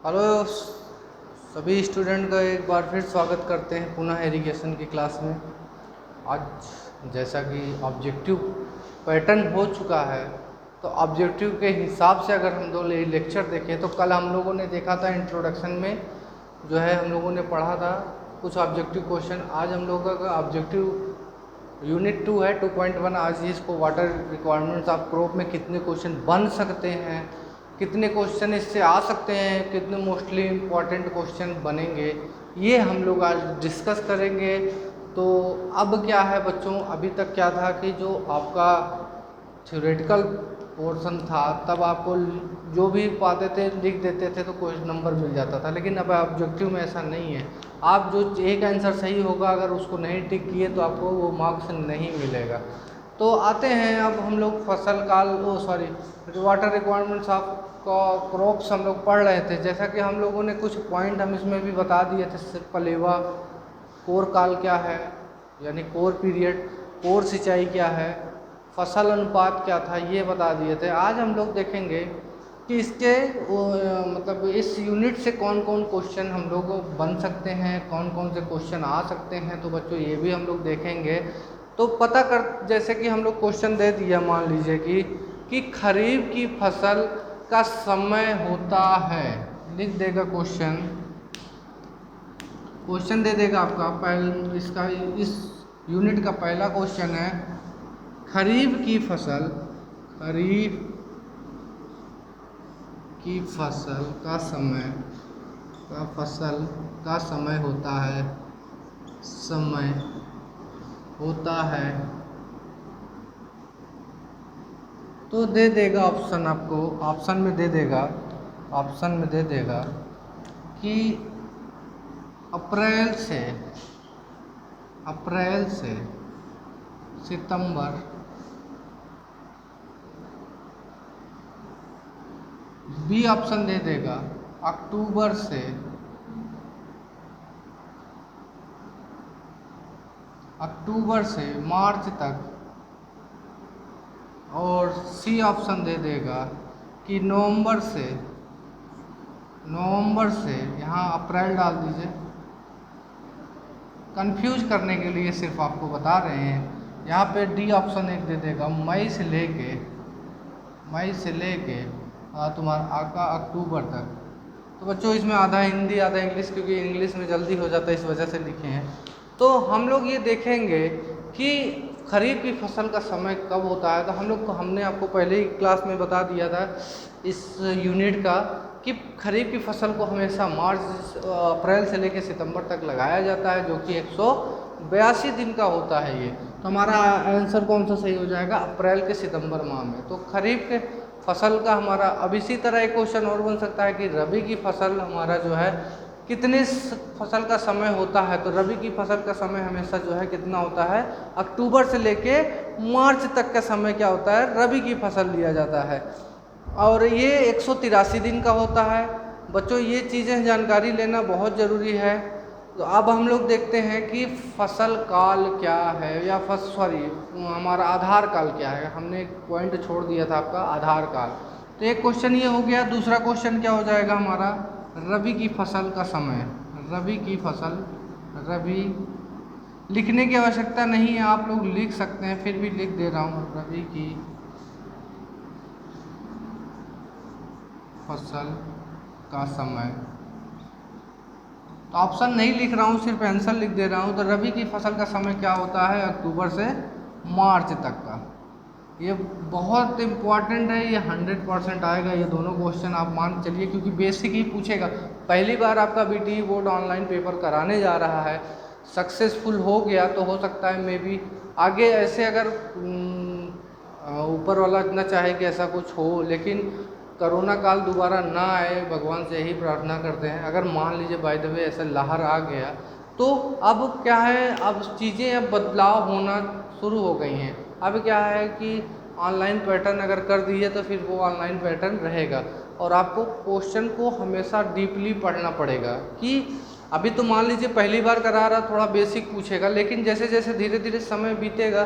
Hello सभी student का एक बार फिर स्वागत करते हैं पुनः एजुकेशन की क्लास में। आज जैसा कि ऑब्जेक्टिव पैटर्न हो चुका है, तो ऑब्जेक्टिव के हिसाब से अगर हम दो लेक्चर देखें तो कल हम लोगों ने देखा था इंट्रोडक्शन में जो है हम लोगों ने पढ़ा था कुछ ऑब्जेक्टिव क्वेश्चन। आज हम लोगों का ऑब्जेक्टिव यूनिट 2 है 2.1। आज इसको वाटर रिक्वायरमेंट्स ऑफ क्रॉप में कितने क्वेश्चन बन सकते हैं, कितने क्वेश्चन इससे आ सकते हैं, कितने मोस्टली इम्पॉर्टेंट क्वेश्चन बनेंगे, ये हम लोग आज डिस्कस करेंगे। तो अब क्या है बच्चों, अभी तक क्या था कि जो आपका थ्योरेटिकल पोर्शन था तब आपको जो भी पाते थे लिख देते थे तो क्वेश्चन नंबर मिल जाता था, लेकिन अब ऑब्जेक्टिव में ऐसा नहीं है। आप जो एक आंसर सही होगा अगर उसको नहीं टिक किए तो आपको वो मार्क्स नहीं मिलेगा। तो आते हैं अब हम लोग फसल काल वाटर रिक्वायरमेंट्स ऑफ क्रॉप्स हम लोग पढ़ रहे थे। जैसा कि हम लोगों ने कुछ पॉइंट हम इसमें भी बता दिए थे, पलेवा, कोर काल क्या है यानी कोर पीरियड, कोर सिंचाई क्या है, फसल अनुपात क्या था, ये बता दिए थे। आज हम लोग देखेंगे कि इसके मतलब इस यूनिट से कौन कौन क्वेश्चन हम लोग बन सकते हैं, कौन कौन से क्वेश्चन आ सकते हैं, तो बच्चों ये भी हम लोग देखेंगे। तो पता कर, जैसे कि हम लोग क्वेश्चन दे दिया, मान लीजिए कि खरीफ की फसल का समय होता है, लिख देगा क्वेश्चन दे देगा आपका इसका इस यूनिट का पहला क्वेश्चन है खरीफ की फसल का समय होता है तो दे देगा ऑप्शन, आपको ऑप्शन में दे देगा कि अप्रैल से सितंबर, बी ऑप्शन दे देगा अक्टूबर से मार्च तक, और सी ऑप्शन दे देगा कि नवंबर से यहाँ अप्रैल डाल दीजिए। कंफ्यूज करने के लिए सिर्फ आपको बता रहे हैं। यहाँ पे डी ऑप्शन एक दे देगा मई से लेके तुम्हारा आका अक्टूबर तक। तो बच्चों इसमें आधा हिंदी आधा इंग्लिश, क्योंकि इंग्लिश में जल्दी हो जाता है इस वजह से लिखे हैं। तो हम लोग ये देखेंगे कि खरीफ की फसल का समय कब होता है। तो हमने आपको पहले ही क्लास में बता दिया था इस यूनिट का कि खरीफ की फसल को हमेशा अप्रैल से लेकर सितंबर तक लगाया जाता है, जो कि 182 दिन का होता है ये। तो हमारा आंसर कौन सा सही हो जाएगा, अप्रैल के सितंबर माह में। तो खरीफ के फसल का हमारा, अब इसी तरह एक क्वेश्चन और बन सकता है कि रबी की फसल हमारा जो है कितने फसल का समय होता है। तो रबी की फसल का समय हमेशा जो है कितना होता है, अक्टूबर से लेके मार्च तक का समय क्या होता है, रबी की फसल लिया जाता है, और ये 183 दिन का होता है। बच्चों ये चीज़ें जानकारी लेना बहुत ज़रूरी है। तो अब हम लोग देखते हैं कि फसल काल क्या है, या हमारा आधार काल क्या है। हमने एक पॉइंट छोड़ दिया था आपका आधार काल। तो एक क्वेश्चन ये हो गया। दूसरा क्वेश्चन क्या हो जाएगा हमारा, रबी की फसल का समय। रबी लिखने की आवश्यकता नहीं है, आप लोग लिख सकते हैं, फिर भी लिख दे रहा हूँ, रबी की फसल का समय। तो ऑप्शन नहीं लिख रहा हूँ, सिर्फ आंसर लिख दे रहा हूँ। तो रबी की फसल का समय क्या होता है, अक्टूबर से मार्च तक का। ये बहुत इम्पॉर्टेंट है, ये 100% आएगा ये दोनों क्वेश्चन, आप मान चलिए, क्योंकि बेसिक ही पूछेगा। पहली बार आपका बीटीई बोर्ड ऑनलाइन पेपर कराने जा रहा है, सक्सेसफुल हो गया तो हो सकता है मे बी आगे ऐसे अगर ऊपर वाला न चाहे कि ऐसा कुछ हो, लेकिन कोरोना काल दोबारा ना आए, भगवान से यही प्रार्थना करते हैं। अगर मान लीजिए बाय द वे ऐसा लहर आ गया तो अब क्या है, अब चीज़ें अब बदलाव होना शुरू हो गई हैं। अब क्या है कि ऑनलाइन पैटर्न अगर कर दिए तो फिर वो ऑनलाइन पैटर्न रहेगा, और आपको क्वेश्चन को हमेशा डीपली पढ़ना पड़ेगा। कि अभी तो मान लीजिए पहली बार करा रहा, थोड़ा बेसिक पूछेगा, लेकिन जैसे जैसे धीरे धीरे समय बीतेगा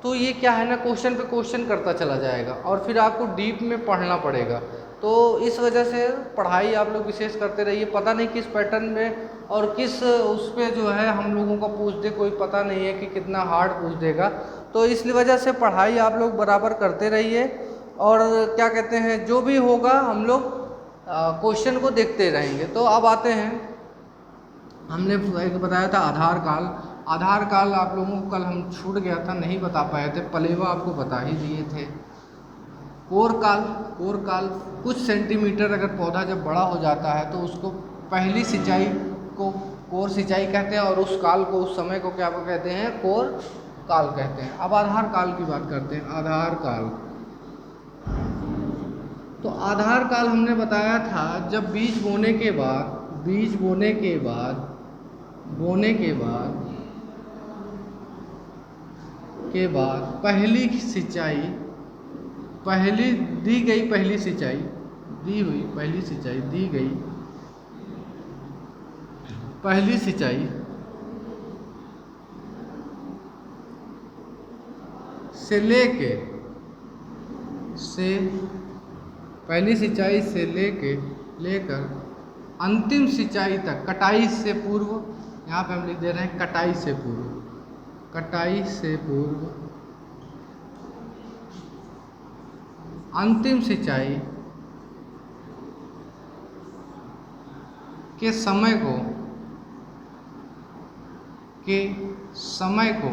तो ये क्या है ना, क्वेश्चन पे क्वेश्चन करता चला जाएगा, और फिर आपको डीप में पढ़ना पड़ेगा। तो इस वजह से पढ़ाई आप लोग विशेष करते रहिए। पता नहीं किस पैटर्न में और किस उस पे जो है हम लोगों का पूछ दे, कोई पता नहीं है कि कितना हार्ड पूछ देगा। तो इसलिए वजह से पढ़ाई आप लोग बराबर करते रहिए और क्या कहते हैं, जो भी होगा हम लोग क्वेश्चन को देखते रहेंगे। तो अब आते हैं, हमने एक बताया था आधार काल। आधार काल आप लोगों को कल हम छूट गया था, नहीं बता पाए थे, पलेवा आपको बता ही दिए थे। कोर काल, कोर काल कुछ सेंटीमीटर अगर पौधा जब बड़ा हो जाता है तो उसको पहली सिंचाई को कोर सिंचाई कहते हैं और उस काल को, उस समय को क्या कहते हैं, कोर काल कहते हैं। अब आधार काल की बात करते हैं। आधार काल, तो आधार काल हमने बताया था जब बीज बोने के बाद, बीज बोने के बाद पहली सिंचाई, पहली दी गई पहली सिंचाई, दी हुई पहली सिंचाई, दी गई पहली सिंचाई से लेके, पहली सिंचाई से लेकर अंतिम सिंचाई तक, कटाई से पूर्व, यहाँ पे हम लिख दे रहे हैं कटाई से पूर्व, कटाई से पूर्व अंतिम सिंचाई के समय को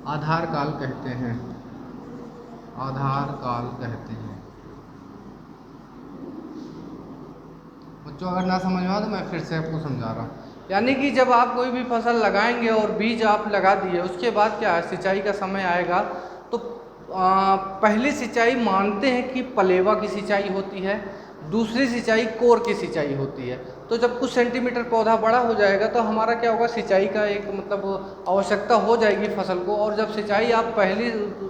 आधार काल कहते हैं, आधार काल कहते हैं। बच्चों अगर ना समझ में आए तो मैं फिर से आपको समझा रहा हूँ। यानी कि जब आप कोई भी फसल लगाएंगे और बीज आप लगा दिए, उसके बाद क्या है, सिंचाई का समय आएगा तो पहली सिंचाई मानते हैं कि पलेवा की सिंचाई होती है, दूसरी सिंचाई कोर की सिंचाई होती है। तो जब कुछ सेंटीमीटर पौधा बड़ा हो जाएगा तो हमारा क्या होगा, सिंचाई का एक मतलब आवश्यकता हो जाएगी फसल को। और जब सिंचाई आप पहली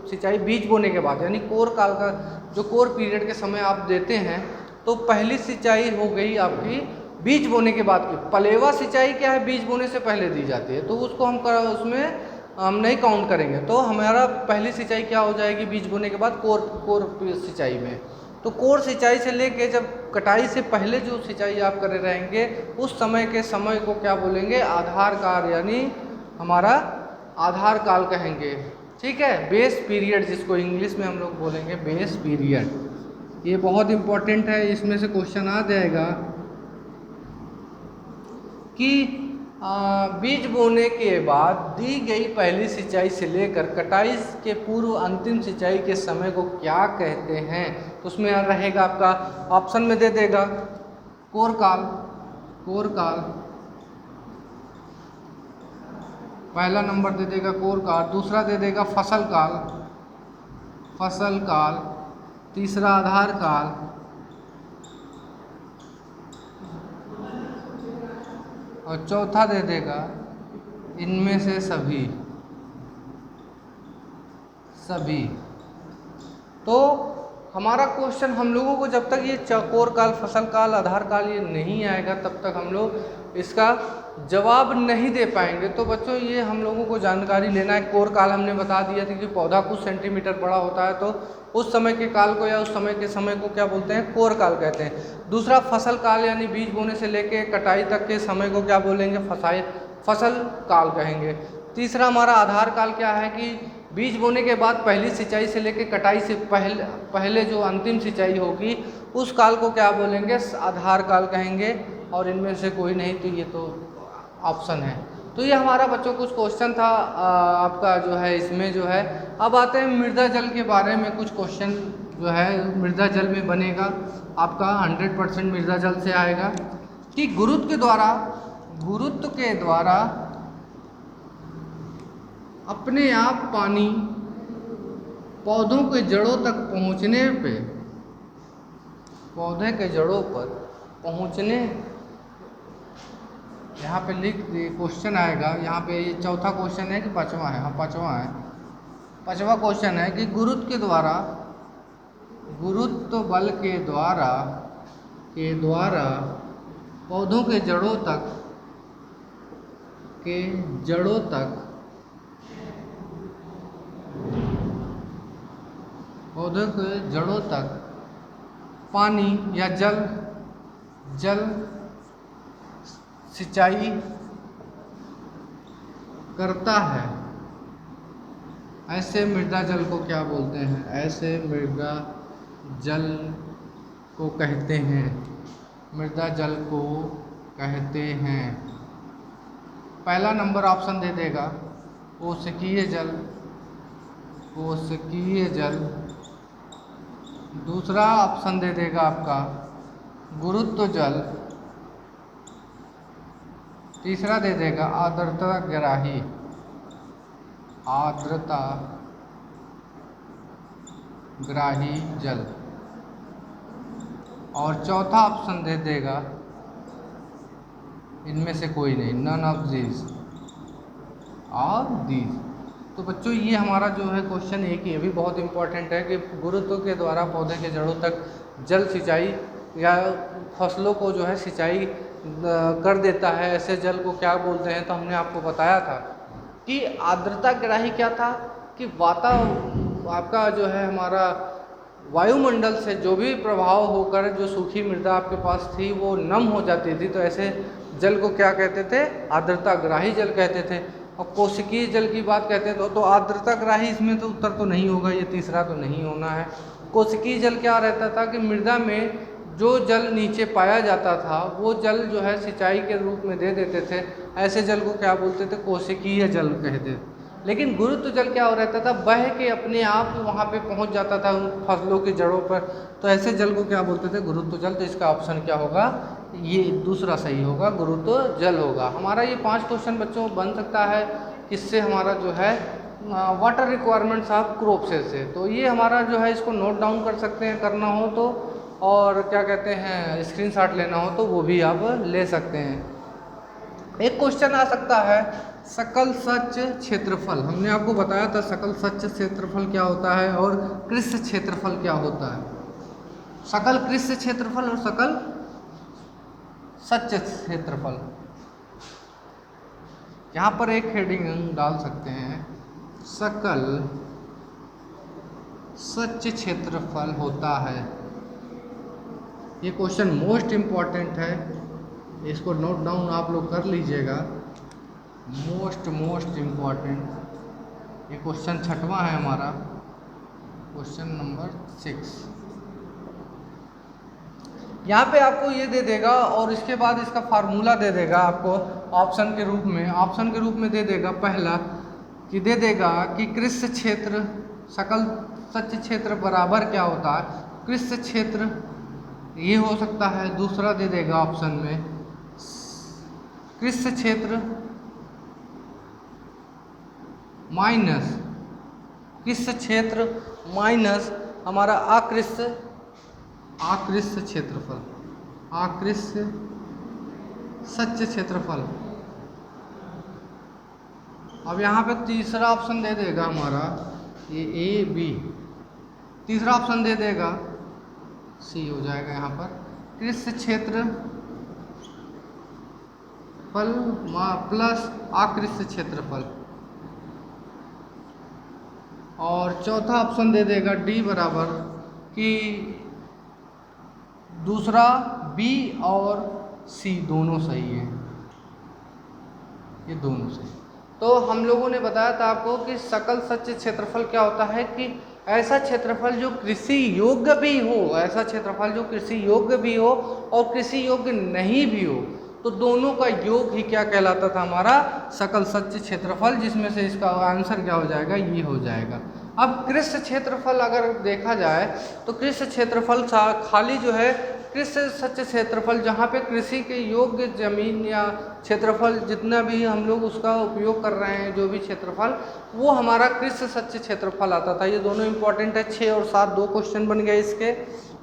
सिंचाई बीज बोने के बाद, यानी कोर काल का जो कोर पीरियड के समय आप देते हैं, तो पहली सिंचाई हो गई आपकी बीज बोने के बाद की। पलेवा सिंचाई क्या है, बीज बोने से पहले दी जाती है, तो उसको हम उसमें हम नहीं काउंट करेंगे। तो हमारा पहली सिंचाई क्या हो जाएगी, बीज बोने के बाद कोर सिंचाई में। तो कोर सिंचाई से लेके जब कटाई से पहले जो सिंचाई आप करे रहेंगे, उस समय के समय को क्या बोलेंगे, आधार काल, यानी हमारा आधार काल कहेंगे। ठीक है, बेस पीरियड जिसको इंग्लिश में हम लोग बोलेंगे बेस पीरियड। ये बहुत इंपॉर्टेंट है, इसमें से क्वेश्चन आ जाएगा कि बीज बोने के बाद दी गई पहली सिंचाई से लेकर कटाई के पूर्व अंतिम सिंचाई के समय को क्या कहते हैं। तो उसमें रहेगा आपका ऑप्शन में दे देगा कोर काल, कोर काल पहला नंबर दे देगा कोर काल, दूसरा दे देगा फसल काल, फसल काल, तीसरा आधार काल, और चौथा दे देगा इनमें से सभी। तो हमारा क्वेश्चन, हम लोगों को जब तक ये कोर काल, फसल काल, आधार काल ये नहीं आएगा तब तक हम लोग इसका जवाब नहीं दे पाएंगे। तो बच्चों ये हम लोगों को जानकारी लेना है। कोर काल हमने बता दिया था कि पौधा कुछ सेंटीमीटर बड़ा होता है तो उस समय के काल को या उस समय के समय को क्या बोलते हैं, कोर काल कहते हैं। दूसरा फसल काल, यानी बीज बोने से लेके कटाई तक के समय को क्या बोलेंगे, फसल काल कहेंगे। तीसरा हमारा आधार काल क्या है कि बीज बोने के बाद पहली सिंचाई से लेके कटाई से पहले जो अंतिम सिंचाई होगी उस काल को क्या बोलेंगे, आधार काल कहेंगे। और इनमें से कोई नहीं, तो ये तो ऑप्शन है। तो ये हमारा बच्चों कुछ क्वेश्चन था आपका जो है इसमें जो है। अब आते हैं मृदा जल के बारे में, कुछ क्वेश्चन जो है मृदा जल में बनेगा आपका 100% मृदा जल से आएगा कि गुरुत्व के द्वारा अपने आप पानी पौधों के जड़ों तक पहुंचने पे, पौधे के जड़ों पर पहुंचने, यहाँ पे लिख दिए क्वेश्चन आएगा। यहाँ पे ये चौथा क्वेश्चन है कि पांचवा है, हाँ पांचवा है। पांचवा क्वेश्चन है कि गुरुत्व बल के द्वारा पौधों के जड़ों पौधे के जड़ों तक पानी या जल सिंचाई करता है, ऐसे मृदा जल को क्या बोलते हैं? ऐसे मृदा जल को कहते हैं, मृदा जल को कहते हैं। पहला नंबर ऑप्शन दे देगा कोशिकीय जल, कोशिकीय जल। दूसरा ऑप्शन दे देगा आपका गुरुत्व जल। तीसरा दे देगा आर्द्रता ग्राही, आर्द्रता ग्राही जल। और चौथा ऑप्शन दे देगा इनमें से कोई नहीं, नन ऑफ दिस और दिस। तो बच्चों ये हमारा जो है क्वेश्चन एक ही, ये भी बहुत इंपॉर्टेंट है कि गुरुत्व के द्वारा पौधे के जड़ों तक जल सिंचाई या फसलों को जो है सिंचाई कर देता है, ऐसे जल को क्या बोलते हैं? तो हमने आपको बताया था कि आर्द्रता ग्राही क्या था कि आपका जो है हमारा वायुमंडल से जो भी प्रभाव होकर जो सूखी मृदा आपके पास थी वो नम हो जाती थी, तो ऐसे जल को क्या कहते थे? आर्द्रता ग्राही जल कहते थे। और कोशिकीय जल की बात कहते थे तो आर्द्रता ग्राही इसमें तो उत्तर तो नहीं होगा, ये तीसरा तो नहीं होना है। कोशिकीय जल क्या रहता था कि मृदा में जो जल नीचे पाया जाता था वो जल जो है सिंचाई के रूप में दे देते थे, ऐसे जल को क्या बोलते थे? कोशिकीय जल कहते थे। लेकिन गुरुत्व जल क्या हो रहता था? बह के अपने आप वहाँ पे पहुँच जाता था उन फसलों की जड़ों पर, तो ऐसे जल को क्या बोलते थे? गुरुत्व जल। तो इसका ऑप्शन क्या होगा? ये दूसरा सही होगा, गुरुत्व जल होगा। हमारा ये 5 क्वेश्चन बच्चों बन सकता है, किससे? हमारा जो है वाटर रिक्वायरमेंट्स ऑफ क्रॉप से। तो ये हमारा जो है इसको नोट डाउन कर सकते हैं करना हो तो, और क्या कहते हैं स्क्रीनशॉट लेना हो तो वो भी आप ले सकते हैं। एक क्वेश्चन आ सकता है सकल सच क्षेत्रफल। हमने आपको बताया था सकल सच क्षेत्रफल क्या होता है और कृष्ण क्षेत्रफल क्या होता है। सकल कृष्ण क्षेत्रफल और सकल सच क्षेत्रफल, यहाँ पर एक हेडिंग हम डाल सकते हैं, सकल सच क्षेत्रफल होता है। ये क्वेश्चन मोस्ट इम्पॉर्टेंट है, इसको नोट डाउन आप लोग कर लीजिएगा। मोस्ट इम्पॉर्टेंट ये क्वेश्चन 6वां है हमारा, क्वेश्चन नंबर 6। यहाँ पे आपको ये दे देगा और इसके बाद इसका फार्मूला दे देगा आपको ऑप्शन के रूप में। ऑप्शन के रूप में दे देगा पहला कि दे देगा कि कृष्ण क्षेत्र सकल सच क्षेत्र बराबर क्या होता है? कृष्ण क्षेत्र ये हो सकता है। दूसरा दे देगा ऑप्शन में कृष्ण क्षेत्र माइनस कृष्ण क्षेत्र माइनस हमारा आकृष्ट क्षेत्रफल, आकृष्ट सच क्षेत्रफल। अब यहाँ पे तीसरा ऑप्शन दे देगा हमारा ये ए बी, तीसरा ऑप्शन दे देगा सी हो जाएगा यहाँ पर कृष्ण क्षेत्र फल प्लस आकृष्ट क्षेत्रफल। और चौथा ऑप्शन दे देगा डी बराबर कि दूसरा बी और सी दोनों सही है, ये दोनों सही। तो हम लोगों ने बताया था आपको कि सकल सच क्षेत्रफल क्या होता है कि ऐसा क्षेत्रफल जो कृषि योग्य भी हो, ऐसा क्षेत्रफल जो कृषि योग्य भी हो और कृषि योग्य नहीं भी हो, तो दोनों का योग ही क्या कहलाता था? हमारा सकल सच क्षेत्रफल, जिसमें से इसका आंसर क्या हो जाएगा? ये हो जाएगा। अब कृष्ण क्षेत्रफल अगर देखा जाए तो कृष्ण क्षेत्रफल खाली जो है कृषि सच क्षेत्रफल, जहाँ पे कृषि के योग्य जमीन या क्षेत्रफल जितना भी हम लोग उसका उपयोग कर रहे हैं, जो भी क्षेत्रफल, वो हमारा कृषि सच क्षेत्रफल आता था। ये दोनों इंपॉर्टेंट है। 6 और 7 दो क्वेश्चन बन गए इसके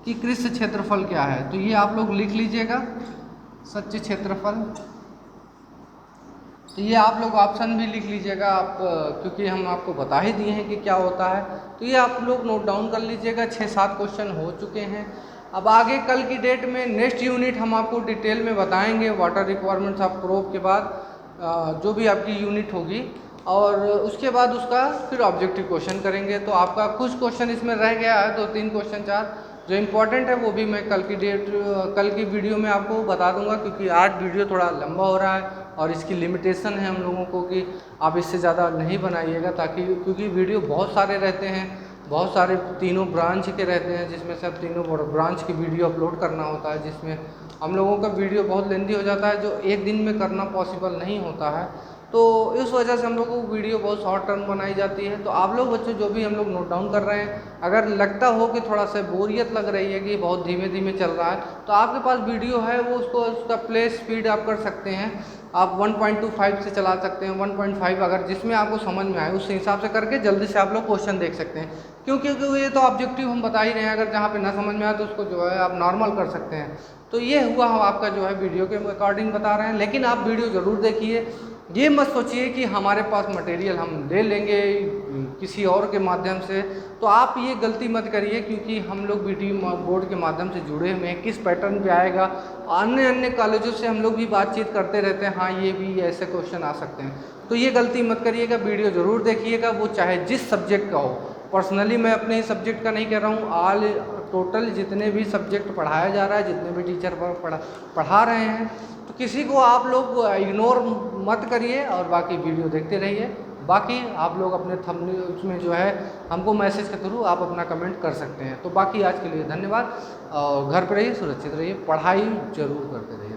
कि कृषि क्षेत्रफल क्या है, तो ये आप लोग लिख लीजिएगा सच क्षेत्रफल। तो ये आप लोग ऑप्शन भी लिख लीजिएगा आप, क्योंकि हम आपको बता ही दिए हैं कि क्या होता है, तो ये आप लोग नोट डाउन कर लीजिएगा। 6-7 क्वेश्चन हो चुके हैं। अब आगे कल की डेट में नेक्स्ट यूनिट हम आपको डिटेल में बताएंगे वाटर रिक्वायरमेंट्स ऑफ क्रॉप के बाद जो भी आपकी यूनिट होगी और उसके बाद उसका फिर ऑब्जेक्टिव क्वेश्चन करेंगे। तो आपका कुछ क्वेश्चन इसमें रह गया है, 2-3 क्वेश्चन 4 जो इम्पोर्टेंट है वो भी मैं कल की वीडियो में आपको बता दूंगा, क्योंकि आज वीडियो थोड़ा लंबा हो रहा है और इसकी लिमिटेशन है हम लोगों को कि आप इससे ज़्यादा नहीं बनाइएगा, ताकि क्योंकि वीडियो बहुत सारे रहते हैं, बहुत सारे तीनों ब्रांच के रहते हैं, जिसमें से अब तीनों ब्रांच की वीडियो अपलोड करना होता है, जिसमें हम लोगों का वीडियो बहुत लेंदी हो जाता है, जो एक दिन में करना पॉसिबल नहीं होता है। तो इस वजह से हम लोगों को वीडियो बहुत शॉर्ट टर्म बनाई जाती है। तो आप लोग बच्चों जो भी हम लोग नोट डाउन कर रहे हैं, अगर लगता हो कि थोड़ा सा बोरियत लग रही है कि बहुत धीमे धीमे चल रहा है, तो आपके पास वीडियो है वो उसका प्ले स्पीड आप कर सकते हैं, आप 1.25 से चला सकते हैं, 1.5 अगर जिसमें आपको समझ में आए उस हिसाब से करके जल्दी से आप लोग क्वेश्चन देख सकते हैं। क्योंकि ये तो ऑब्जेक्टिव हम बता ही रहे हैं, अगर जहाँ पे ना समझ में आए तो उसको जो है आप नॉर्मल कर सकते हैं। तो ये हुआ हम आपका जो है वीडियो के अकॉर्डिंग बता रहे हैं, लेकिन आप वीडियो ज़रूर देखिए। ये मत सोचिए कि हमारे पास मटेरियल हम ले लेंगे किसी और के माध्यम से, तो आप ये गलती मत करिए, क्योंकि हम लोग वीडियो बोर्ड के माध्यम से जुड़े हुए हैं, किस पैटर्न पे आएगा, अन्य अन्य कॉलेजों से हम लोग भी बातचीत करते रहते हैं, हाँ ये भी ऐसे क्वेश्चन आ सकते हैं। तो ये गलती मत करिएगा, वीडियो ज़रूर देखिएगा, वो चाहे जिस सब्जेक्ट का हो। पर्सनली मैं अपने ही सब्जेक्ट का नहीं कह रहा हूँ, ऑल टोटल जितने भी सब्जेक्ट पढ़ाया जा रहा है, जितने भी टीचर पढ़ा रहे हैं, तो किसी को आप लोग इग्नोर मत करिए और बाकी वीडियो देखते रहिए। बाकी आप लोग अपने थंबनेल उसमें जो है हमको मैसेज के थ्रू आप अपना कमेंट कर सकते हैं। तो बाकी आज के लिए धन्यवाद, और घर पर रहिए, सुरक्षित रहिए, पढ़ाई जरूर करते रहिए।